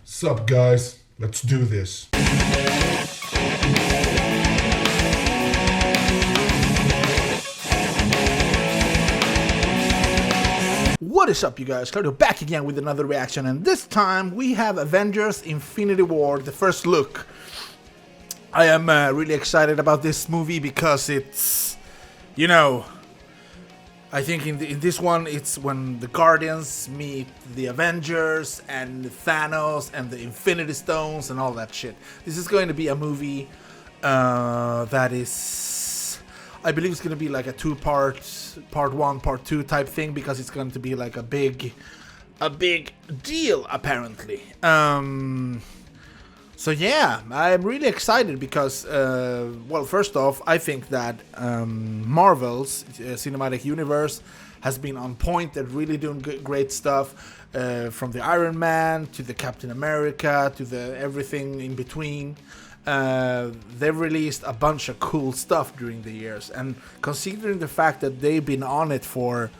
Sup, guys? Let's do this. What is up, you guys? Claudio back again with another reaction, and this time we have Avengers Infinity War, the first look. I am really excited about this movie because it's, you know, I think in this one it's when the Guardians meet the Avengers and Thanos and the Infinity Stones and all that shit. This is going to be a movie that is, I believe it's going to be like a two-part, part one, part two type thing, because it's going to be like a big deal apparently. So yeah, I'm really excited because, well, first off, I think that Marvel's cinematic universe has been on point. They're really doing great stuff, from the Iron Man to the Captain America to the everything in between. They've released a bunch of cool stuff during the years, and considering the fact that they've been on it for,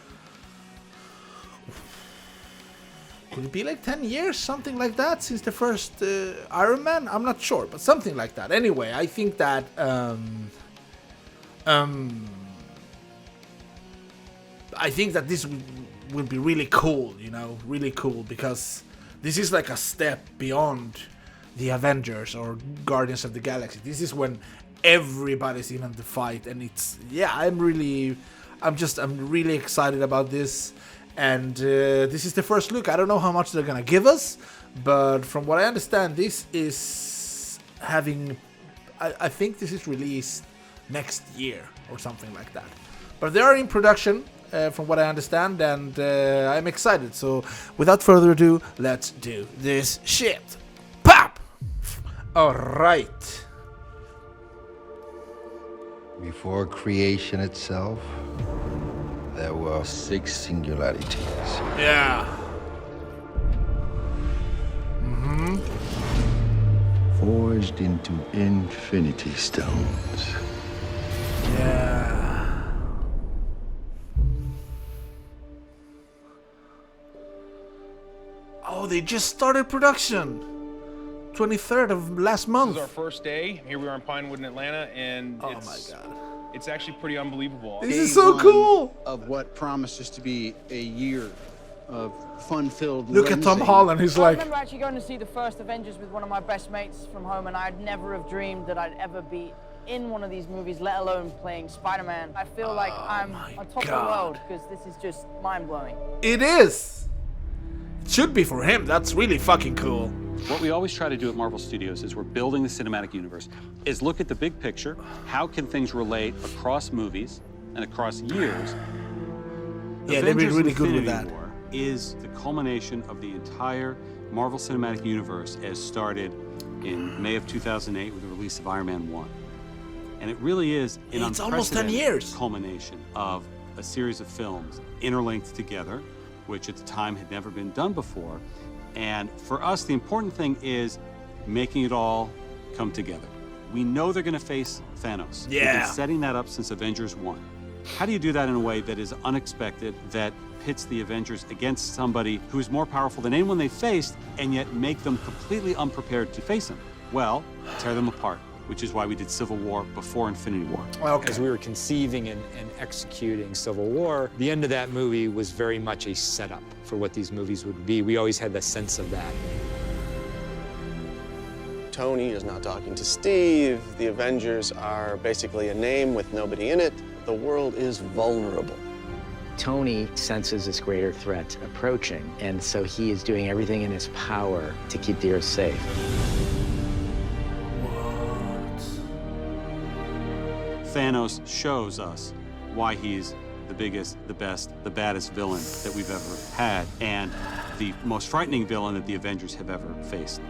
could it be like 10 years, something like that, since the first Iron Man? I'm not sure, but something like that. Anyway, I think that this will be really cool, you know, really cool, because this is like a step beyond the Avengers or Guardians of the Galaxy. This is when everybody's in on the fight, and it's, yeah, I'm really excited about this. And this is the first look. I don't know how much they're gonna give us, but from what I understand, this is having, I think this is released next year or something like that. But they are in production, from what I understand, and I'm excited. So without further ado, let's do this shit. Pop! Alright. Before creation itself, there were 6 singularities. Yeah. Forged into infinity stones. Yeah. Oh, they just started production. 23rd of last month. This is our first day. Here we are in Pinewood in Atlanta, and Oh my god. it's actually pretty unbelievable. This is so cool. Of what promises to be a year of fun-filled. Look at Tom Holland. He's I like, remember actually going to see the first Avengers with one of my best mates from home, and I'd never have dreamed that I'd ever be in one of these movies, let alone playing Spider-Man. I feel like I'm on top of the world, because this is just mind-blowing. it is. It should be for him. That's really fucking cool. What we always try to do at Marvel Studios is we're building the cinematic universe, is look at the big picture. How can things relate across movies and across years? Yeah, they've been Avengers really good with Infinity that. War is the culmination of the entire Marvel Cinematic Universe, as started in May of 2008 with the release of Iron Man 1. And it really is an It's almost 10 years. culmination of a series of films interlinked together, which at the time had never been done before. And for us, the important thing is making it all come together. We know they're going to face Thanos. We've Yeah. been setting that up since Avengers 1. How do you do that in a way that is unexpected, that pits the Avengers against somebody who is more powerful than anyone they faced, and yet make them completely unprepared to face him? Well, tear them apart, which is why we did Civil War before Infinity War. As we were conceiving and executing Civil War, the end of that movie was very much a setup for what these movies would be. We always had the sense of that. Tony is not talking to Steve. The Avengers are basically a name with nobody in it. The world is vulnerable. Tony senses this greater threat approaching, and so he is doing everything in his power to keep the Earth safe. Thanos shows us why he's the biggest, the best, the baddest villain that we've ever had, and the most frightening villain that the Avengers have ever faced.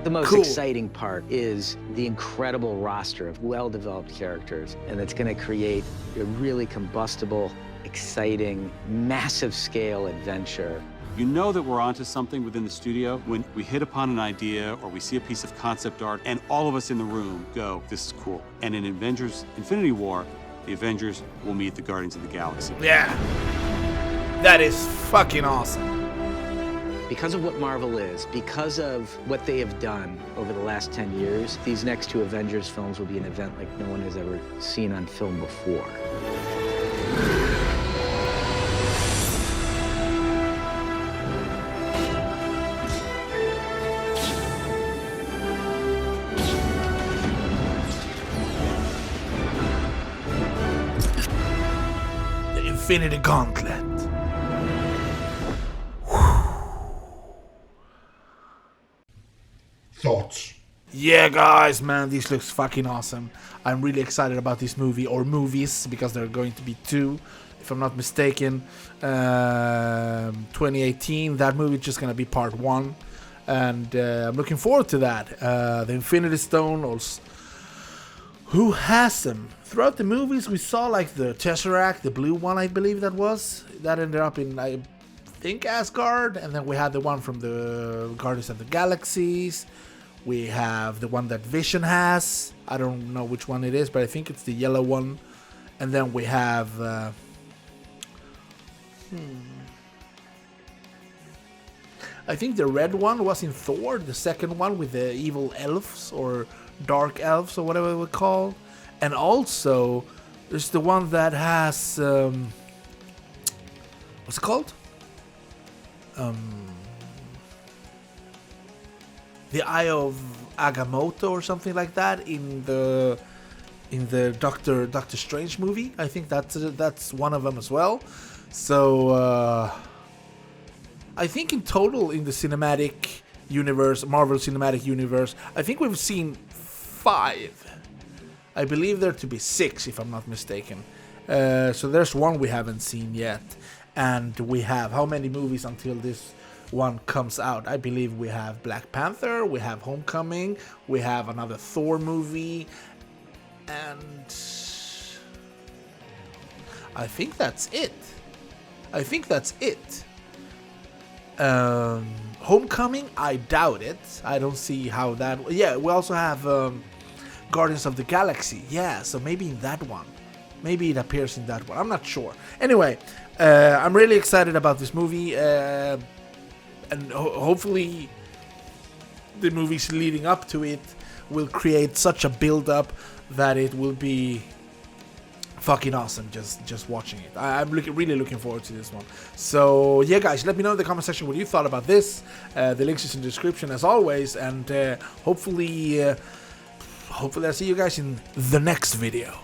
The most Cool. exciting part is the incredible roster of well-developed characters, and it's going to create a really combustible, exciting, massive-scale adventure. You know that we're onto something within the studio when we hit upon an idea or we see a piece of concept art and all of us in the room go, this is cool. And in Avengers Infinity War, the Avengers will meet the Guardians of the Galaxy. Yeah. That is fucking awesome. Because of what Marvel is, because of what they have done over the last 10 years, these next 2 Avengers films will be an event like no one has ever seen on film before. The Infinity Gauntlet. Thoughts? Yeah, guys, man, this looks fucking awesome. I'm really excited about this movie, or movies, because there are going to be 2, if I'm not mistaken. 2018, that movie is just gonna be part 1, and I'm looking forward to that. The Infinity Stone, also, who has them? Throughout the movies, we saw like the Tesseract, the blue one, I believe that ended up in, I think, Asgard, and then we had the one from the Guardians of the Galaxies. We have the one that Vision has. I don't know which one it is, but I think it's the yellow one. And then we have I think the red one was in Thor, the second one with the evil elves or dark elves or whatever they were called. And also there's the one that has what's it called? The Eye of Agamotto or something like that in the Doctor Strange movie. I think that's one of them as well. So I think in total in the cinematic universe, Marvel Cinematic Universe, I think we've seen 5. I believe there to be 6 if I'm not mistaken. So there's one we haven't seen yet, and we have how many movies until this one comes out? I believe we have Black Panther, we have Homecoming, we have another Thor movie, and I think that's it. Homecoming, I doubt it. I don't see how that. Yeah, we also have Guardians of the Galaxy. Yeah, so maybe in that one. Maybe it appears in that one. I'm not sure. Anyway, I'm really excited about this movie. And hopefully the movies leading up to it will create such a build-up that it will be fucking awesome just watching it. I'm really looking forward to this one. So yeah, guys, let me know in the comment section what you thought about this. The links is in the description as always, and hopefully I'll see you guys in the next video.